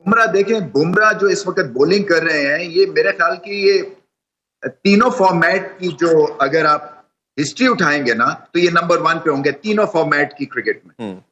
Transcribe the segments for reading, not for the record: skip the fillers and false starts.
बुमराह देखें, बुमराह जो इस वक्त बॉलिंग कर रहे हैं, ये मेरे ख्याल की ये तीनों फॉर्मेट की जो अगर आप हिस्ट्री उठाएंगे ना तो ये नंबर 1 पे होंगे तीनों फॉर्मेट की क्रिकेट में।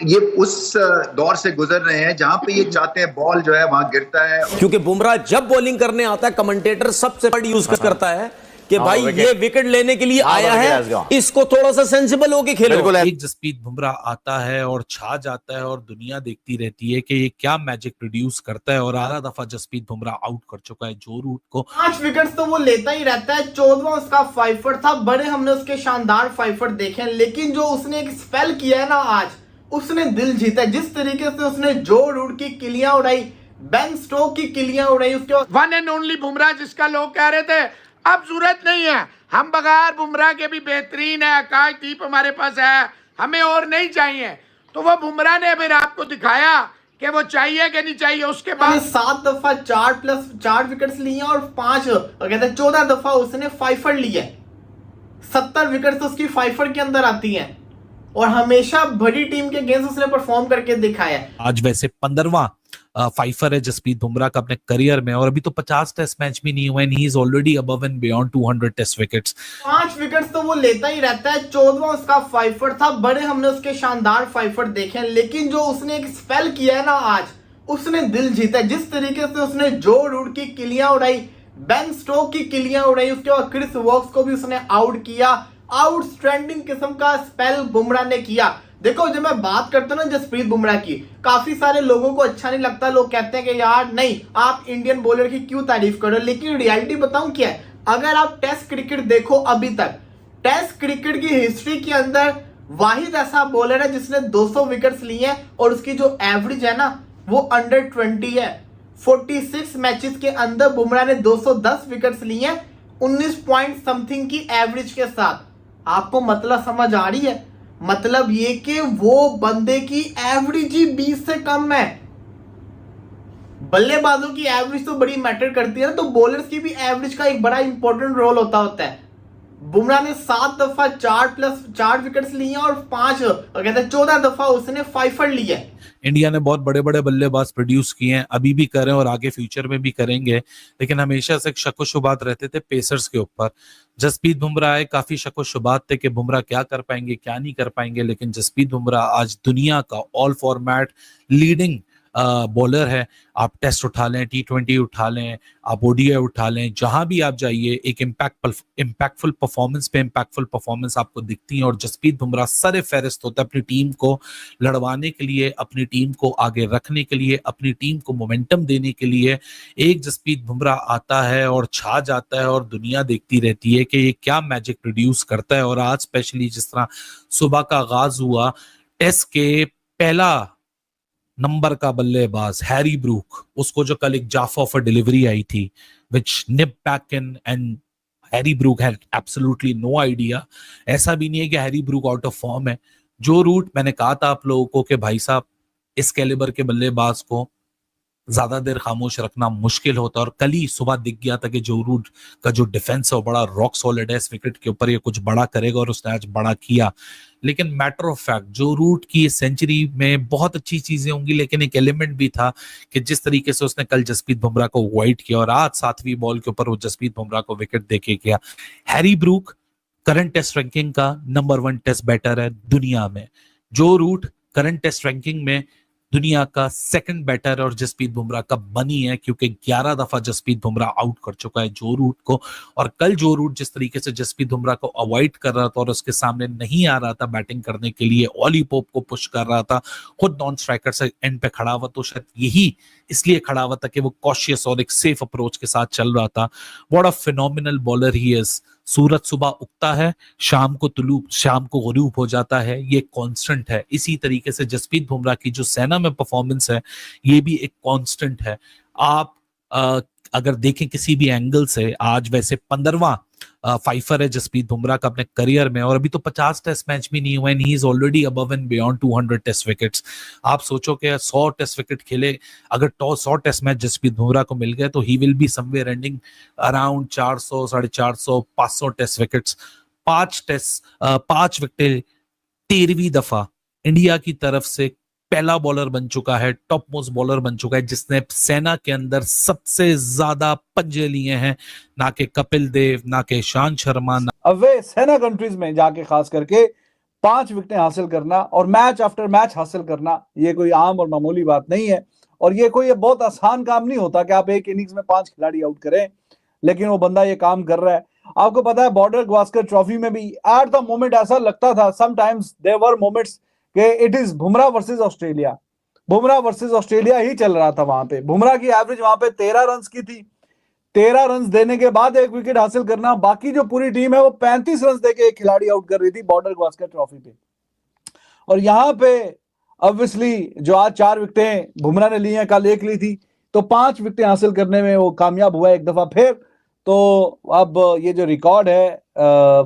ये उस दौर से गुजर रहे हैं जहां पे ये चाहते हैं बॉल जो है वहां गिरता है। क्योंकि बुमराह जब बॉलिंग करने आता है कमेंटेटर सबसे वर्ड यूज करता है कि भाई ये विकेट लेने के लिए आया है, इसको थोड़ा सा सेंसिबल होके खेलो। एक जसप्रीत बुमराह आता है और छा जाता है और दुनिया देखती रहती है कि ये क्या मैजिक प्रोड्यूस करता है। और आधा दफा जसप्रीत बुमराह आउट कर चुका है जो रूट को। 5 विकेट तो वो लेता ही रहता है। 14वां उसका 5 था। बड़े हमने उसके शानदार 5 देखे हैं, लेकिन जो उसने एक स्पेल किया है ना आज, उसने दिल जीता है। जिस तरीके से उसने जो रूट की किलियां उड़ाई, बेन स्टोक की किलियां उड़ाई, उसके वन एंड ओनली बुमराह जिसका लोग कह रहे थे अब जरूरत नहीं है, हम बगैर बुमराह के भी बेहतरीन है, आकाशदीप हमारे पास है, हमें और नहीं चाहिए। तो वो बुमराह ने फिर आपको दिखाया कि वो चाहिए कि नहीं चाहिए। उसके बाद 7 दफा 4+4 विकेट्स लिए और 5 कहते 14 दफा उसने 5 लिए। 70 विकेट तो उसकी 5 के अंदर आती हैं और हमेशा बड़ी टीम के अगेंस्ट उसने परफॉर्म करके दिखाया है। आज वैसे 15वां 5 है जसप्रीत बुमराह का अपने करियर में, और अभी तो 50 टेस्ट मैच भी नहीं हुए and he is already above and beyond 200 test wickets. 5 wickets तो वो लेता ही रहता है। 14वां उसका 5 था। बड़े हमने उसके शानदार 5 देखे हैं, लेकिन जो उसने एक स्पेल किया है ना आज, उसने दिल जीता है। जिस तरीके से उसने जो रूट की किलियां उड़ाई, बेन स्टोक की किलियां उड़ाई, उसके बाद क्रिस वॉक्स को भी उसने आउट किया। आउटस्टैंडिंग किस्म का स्पेल बुमराह ने किया। देखो, जब मैं बात करता हूं ना जसप्रीत बुमराह की, काफी सारे लोगों को अच्छा नहीं लगता। लोग कहते हैं कि यार नहीं, आप इंडियन बॉलर की क्यों तारीफ करो, लेकिन रियलिटी बताऊं क्या है। अगर आप टेस्ट क्रिकेट देखो, अभी तक टेस्ट क्रिकेट की हिस्ट्री के अंदर वाहिद ऐसा बॉलर है जिसने 200 विकेट्स लिए हैं और उसकी जो एवरेज है ना वो अंडर 20 है। 46 मैचेस के अंदर बुमराह ने 210 विकेट्स लिए हैं 19 पॉइंट समथिंग की एवरेज के साथ। आपको मतलब समझ आ रही है? मतलब ये कि वो बंदे की एवरेज ही 20 से कम है। बल्लेबाजों की एवरेज तो बड़ी मैटर करती है ना, तो बॉलर्स की भी एवरेज का एक बड़ा इंपॉर्टेंट रोल होता है। बुमराह ने 7 दफा 4+4 विकेट्स लिए और 5 कहते हैं 14 दफा उसने 5 लिए। इंडिया ने बहुत बड़े बड़े बल्लेबाज प्रोड्यूस किए हैं, अभी भी करें और आगे फ्यूचर में भी करेंगे, लेकिन हमेशा से शक व शुबात रहते थे पेसर्स के ऊपर। जसप्रीत बुमराह आए, काफी शक व शुबात थे कि बुमराह क्या कर पाएंगे क्या नहीं कर पाएंगे, लेकिन जसप्रीत बुमराह आज दुनिया का ऑल फॉर्मेट लीडिंग बॉलर है। आप टेस्ट उठा लें, T20 उठा लें, आप ODI उठा लें, जहां भी आप जाइए एक इम्पैक्टफुल परफॉर्मेंस पे इम्पैक्टफुल परफॉर्मेंस आपको दिखती है। और जसप्रीत बुमराह सर फहरिस्त होता है अपनी टीम को लड़वाने के लिए, अपनी टीम को आगे रखने के लिए, अपनी टीम को मोमेंटम देने के लिए। एक जसप्रीत बुमराह आता है और छा जाता है और दुनिया देखती रहती है कि ये क्या मैजिक प्रोड्यूस करता है। और आज स्पेशली जिस तरह सुबह का आगाज हुआ, टेस्ट के पहला नंबर का बल्लेबाज हैरी ब्रूक, उसको जो कल एक जाफा ऑफ डिलीवरी आई थी which nip back in, and Harry Brook had absolutely no idea. ऐसा भी नहीं है कि Harry Brook out of form है। जो रूट मैंने कहा था आप लोगों को कि भाई साहब इस कैलिबर के बल्लेबाज को ज्यादा देर खामोश रखना मुश्किल होता, और कल ही सुबह दिख गया था कि जो रूट का जो डिफेंस है वो बड़ा रॉक सॉलिड है, इस विकेट के ऊपर ये कुछ बड़ा करेगा, और उसने आज बड़ा किया। लेकिन मैटर ऑफ फैक्ट जो रूट की सेंचुरी में बहुत अच्छी चीजें होंगी, लेकिन एक एलिमेंट भी था कि जिस तरीके से उसने कल जसप्रीत बुमराह को वाइड किया और आज 7वीं बॉल के ऊपर वो जसप्रीत बुमराह को विकेट देके गया। Harry Brook current test ranking का नंबर 1 टेस्ट बैटर है दुनिया में। जो रूट करंट टेस्ट रैंकिंग में दुनिया का 2nd बैटर और जसप्रीत बुमराह का बनी है, क्योंकि 11 दफा जसप्रीत बुमराह आउट कर चुका है जो रूट को। और कल जो रूट जिस तरीके से जसप्रीत बुमराह को अवॉइड कर रहा था और उसके सामने नहीं आ रहा था बैटिंग करने के लिए, ऑली पोप को पुश कर रहा था, खुद नॉन स्ट्राइकर से एंड पे खड़ा हुआ, तो शायद यही इसलिए खड़ा हुआ था कि वो कॉशियस और एक सेफ अप्रोच के साथ चल रहा था। What a phenomenal bowler he is. सूरज सुबह उगता है, शाम को गुरूब हो जाता है, ये कांस्टेंट है। इसी तरीके से जसप्रीत बुमराह की जो सेना में परफॉर्मेंस है ये भी एक कांस्टेंट है। आप अगर देखें किसी भी एंगल से, आज वैसे 15वां 5 है जसप्रीत बुमराह का अपने करियर में, और अभी तो 50 टेस्ट मैच भी नहीं हुए and he is already above and beyond 200 test wickets. आप सोचो कि 100 टेस्ट विकेट खेले, अगर 100 टेस्ट मैच जसप्रीत बुमराह को मिल गए तो he will be somewhere ending around 400, 450, 500 test wickets. 5 wicket 13वीं दफा इंडिया की तरफ से पहला बॉलर बन चुका है, टॉप मोस्ट बॉलर बन चुका है, जिसने सेना के अंदर सबसे ज्यादा पंजे लिए हैं, ना के कपिल देव, ना के Ishant Sharma. Away SENA countries में जाके खास करके 5 विकेटें हासिल करना और मैच आफ्टर मैच हासिल करना, ये कोई आम और मामूली बात नहीं है। और ये कोई बहुत आसान काम नहीं होता कि आप एक इनिंग्स में 5 खिलाड़ी आउट करें, लेकिन वो बंदा ये काम कर रहा है। आपको पता है बॉर्डर गवास्कर ट्रॉफी में भी एट द मोमेंट ऐसा लगता था, समटाइम्स देयर वर मोमेंट्स कि it is Bumrah versus Australia, Bumrah versus Australia ही चल रहा था वहां पे। बुमराह की एवरेज वहां पे 13 रन की थी, 13 रन देने के बाद 1 विकेट हासिल करना, बाकी जो पूरी टीम है वो 35 रन देके एक खिलाड़ी आउट कर रही थी बॉर्डर गवास्कर ट्रॉफी पे। और यहाँ पे ऑब्वियसली जो आज 4 विकेटें बुमराह ने ली हैं, कल 1 ली थी, तो 5 विकेटें हासिल करने में वो कामयाब हुआ एक दफा फिर। तो अब ये जो रिकॉर्ड है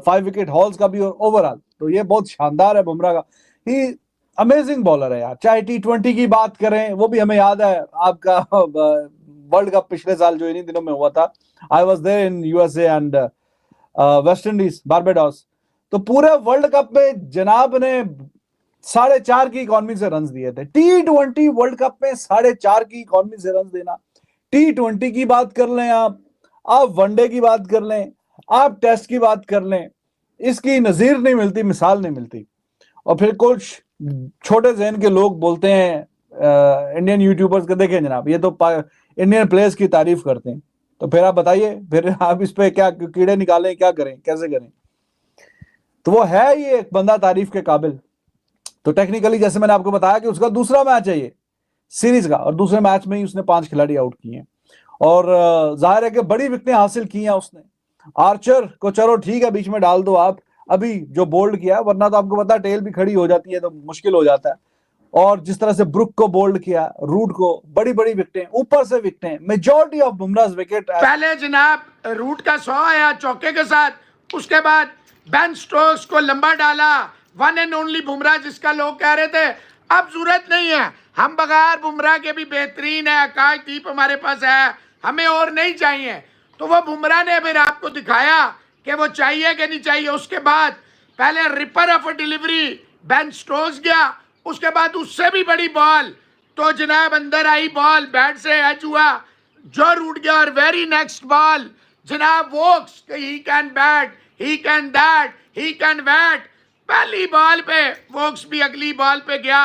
5 विकेट हॉल्स का भी ओवरऑल, तो ये बहुत शानदार है बुमराह का। ही अमेजिंग बॉलर है यार। चाहे T20 की बात करें, वो भी हमें याद है आपका वर्ल्ड कप पिछले साल जो इन्हीं दिनों में हुआ था, I was there in USA and West Indies, Barbados. तो पूरे वर्ल्ड कप में जनाब ने 4.5 की इकॉनमी से रन दिए थे। T20 वर्ल्ड कप में 4.5 की इकॉनमी से रन देना, T20 की बात कर लें आप वनडे की बात कर लें, आप टेस्ट की बात कर लें, इसकी नजीर नहीं मिलती, मिसाल नहीं मिलती। और फिर कुछ छोटे जहन के लोग बोलते हैं इंडियन यूट्यूबर्स के, देखें जनाब ये तो इंडियन प्लेयर्स की तारीफ करते हैं, तो फिर आप बताइए, फिर आप इस पे क्या कीड़े निकालें, क्या करें, कैसे करें? तो वो है ये एक बंदा तारीफ के काबिल। तो टेक्निकली जैसे मैंने आपको बताया कि उसका दूसरा मैच है ये सीरीज का, और दूसरे मैच में ही उसने 5 खिलाड़ी आउट किए हैं और जाहिर है कि बड़ी विकेटें हासिल की हैं उसने। आर्चर को चलो ठीक है बीच में डाल दो आप, अभी जो बोल्ड किया है, वरना तो आपको पता है टेल भी खड़ी हो जाती है तो मुश्किल हो जाता है। और जिस तरह से ब्रुक को बोल्ड किया, रूट को, बड़ी बड़ी विकेटें, ऊपर से विकेटें, मेजॉरिटी ऑफ बुमराह's विकेट। पहले जनाब रूट का 100 आया चौके के साथ, उसके बाद बेन स्टोक्स को लंबा डाला, वन एंड ओनली बुमराह जिसका लोग कह रहे थे अब जरूरत नहीं है, हम बगैर बुमराह के भी बेहतरीन है, आकाशदीप हमारे पास है, हमें और नहीं चाहिए। तो वो बुमराह ने फिर आपको दिखाया कि वो चाहिए कि नहीं चाहिए। उसके बाद पहले ripper of delivery Ben Stokes गया, उसके बाद उससे भी बड़ी बॉल, तो जनाब अंदर आई बॉल, बैट से एज हुआ, जो रूट गया, और वेरी नेक्स्ट बॉल जनाब Woakes, he can bat, he can that, he can bat. पहली बॉल पे वोक्स भी अगली बॉल पे गया,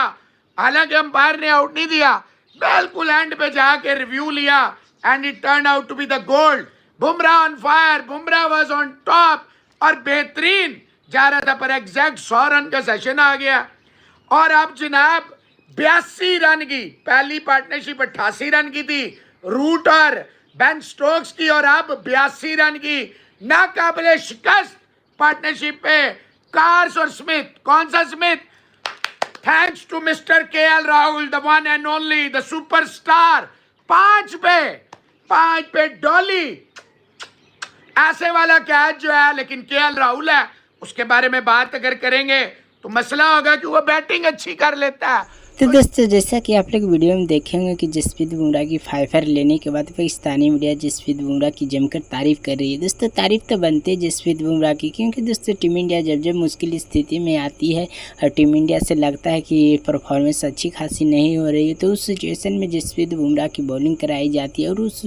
हालांकि अंपायर ने आउट नहीं दिया, बिल्कुल एंड पे जाके रिव्यू लिया and it turn out to be the gold. Bumrah on fire, Bumrah was on top और बेहतरीन जा रहा था, पर एग्जैक्ट 100 रन का सेशन आ गया। और अब जनाब 82 रन की पहली पार्टनरशिप 88 रन की थी रूट और बेन स्टोक्स की, और अब 82 रन की नाकाबिले शिकस्त पार्टनरशिप पे कार्स और स्मिथ। कौन सा Smith? Thanks to mister KL Rahul, the one and only, the superstar. 5 पे डॉली ऐसे वाला कैच जो है, लेकिन KL राहुल है, उसके बारे में बात अगर करेंगे तो मसला होगा कि वो बैटिंग अच्छी कर लेता है। तो दोस्तों जैसा कि आप लोग वीडियो में देखेंगे कि जसप्रीत बुमराह की 5 लेने के बाद पाकिस्तानी मीडिया जसप्रीत बुमराह की जमकर तारीफ कर रही है। दोस्तों तारीफ तो बनती है जसप्रीत बुमराह की, क्योंकि दोस्तों टीम इंडिया जब मुश्किल स्थिति में आती है और टीम इंडिया से लगता है कि परफॉर्मेंस अच्छी खासी नहीं हो रही है, तो उस सिचुएशन में जसप्रीत बुमराह की बॉलिंग कराई जाती है। और उस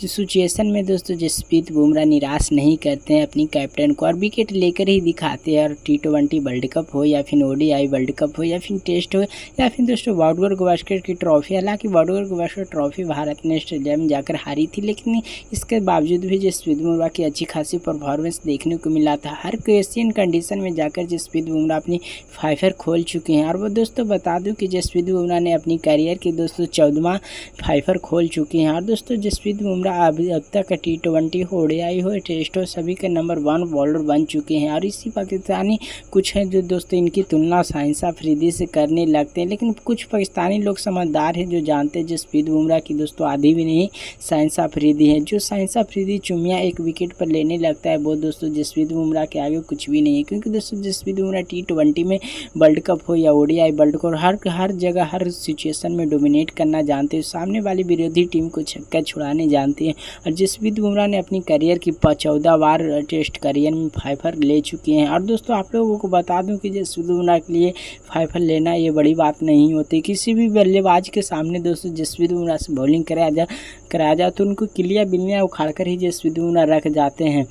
सिचुएशन में दोस्तों जसप्रीत बुमराह निराश नहीं करते हैं अपनी कैप्टन को और विकेट लेकर ही दिखाते हैं। और T20 वर्ल्ड कप हो या फिर ODI वर्ल्ड कप हो या फिर टेस्ट हो या फिर दोस्तों बॉर्डर गवास्कर की ट्रॉफी, हालांकि बॉर्डर गवास्कर ट्रॉफी भारत ने ऑस्ट्रेलिया में जाकर हारी थी, लेकिन इसके बावजूद भी जसप्रीत बुमराह की अच्छी खासी परफॉर्मेंस देखने को मिला था। हर क्वेश्चन कंडीशन में जाकर जसप्रीत बुमराह अपनी 5 खोल चुके हैं। और वो दोस्तों बता दूं कि जसप्रीत बुमराह ने अपनी करियर के दोस्तों 14वां 5 खोल चुके हैं। और दोस्तों जसप्रीत बुमराह अब तक T20 हो, ODI हो, टेस्ट हो, सभी के नंबर 1 बॉलर बन चुके हैं। और इसी पाकिस्तानी कुछ हैं जो दोस्तों इनकी तुलना साइंस अफरीदी से करने लगते हैं, लेकिन कुछ पाकिस्तानी लोग समझदार हैं जो जानते हैं जसप्रीत बुमराह की दोस्तों आधी भी नहीं साइंस अफरीदी है। जो साइंस अफरीदी चुमिया 1 विकेट पर लेने लगता है वो दोस्तों जसप्रीत बुमराह के आगे कुछ भी नहीं है, क्योंकि दोस्तों जसप्रीत बुमराह T20 में वर्ल्ड कप हो या ODI वर्ल्ड कप हर जगह हर सिचुएशन में डोमिनेट करना जानते हैं, सामने वाली विरोधी टीम को छक्का छुड़ाने जानते हैं। और जसप्रीत बुमराह ने अपनी करियर की 14 बार टेस्ट करियर में 5 ले चुके हैं। और दोस्तों आप लोगों को बता दूं कि जसप्रीत बुमराह के लिए 5 लेना ये बड़ी बात नहीं नहीं होती। किसी भी बल्लेबाज के सामने दोस्तों जसप्रीत बुमराह से बॉलिंग कराया जाए तो उनको किलिया बिल्लियाँ उखाड़ कर ही जसप्रीत बुमराह रख जाते हैं।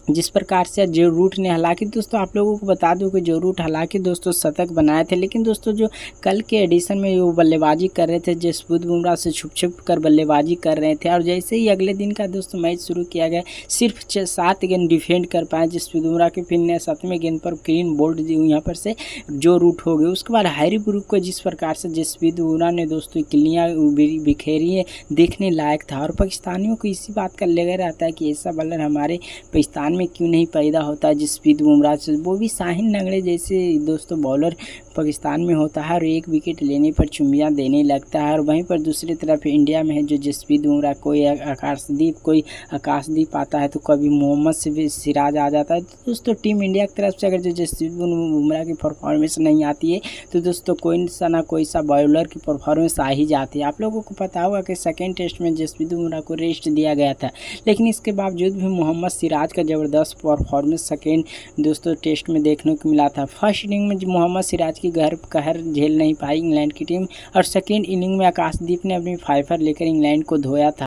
जिस प्रकार से जो रूट ने, हालांकि दोस्तों आप लोगों को बता दूं कि जो रूट हालांकि दोस्तों शतक बनाए थे, लेकिन दोस्तों जो कल के एडिशन में वो बल्लेबाजी कर रहे थे, जसप्रीत बुमराह से छुप कर बल्लेबाजी कर रहे थे, और जैसे ही अगले दिन का दोस्तों मैच शुरू किया गया सिर्फ 7 गेंद डिफेंड कर पाए जसप्रीत बुमराह के, फिर ने 7वें गेंद पर क्लीन बोल्ड दी यहाँ पर से जो रूट हो गए। उसके बाद हैरी ब्रूक को जिस प्रकार से जसप्रीत बुमराह ने दोस्तों किलियाँ बिखेरी है, देखने लायक था। और पाकिस्तानियों को इसी बात का लगा रहता है कि ऐसा बल्लर हमारे पाकिस्तान में क्यों नहीं पैदा होता है जसप्रीत बुमराह से, वो भी शाहीन नगड़े जैसे दोस्तों बॉलर पाकिस्तान में होता है और 1 विकेट लेने पर चुम्बियाँ देने लगता है। और वहीं पर दूसरी तरफ इंडिया में है जो जसप्रीत बुमराह, कोई आकाशदीप आता है तो कभी मोहम्मद सिराज आ जाता है। तो दोस्तों टीम इंडिया की तरफ से अगर जो जसप्रीत बुमराह की परफॉर्मेंस नहीं आती है तो दोस्तों कोई सा बॉलर की परफॉर्मेंस आ ही जाती है। आप लोगों को पता होगा कि सेकेंड टेस्ट में जसप्रीत बुमराह को रेस्ट दिया गया था, लेकिन इसके बावजूद भी मोहम्मद सिराज का ज़बरदस्त परफॉर्मेंस सेकेंड दोस्तों टेस्ट में देखने को मिला था। फर्स्ट इनिंग में मोहम्मद सिराज की कहर झेल नहीं पाई इंग्लैंड की टीम, और सेकेंड इनिंग में आकाशदीप ने अपनी 5 लेकर इंग्लैंड को धोया था।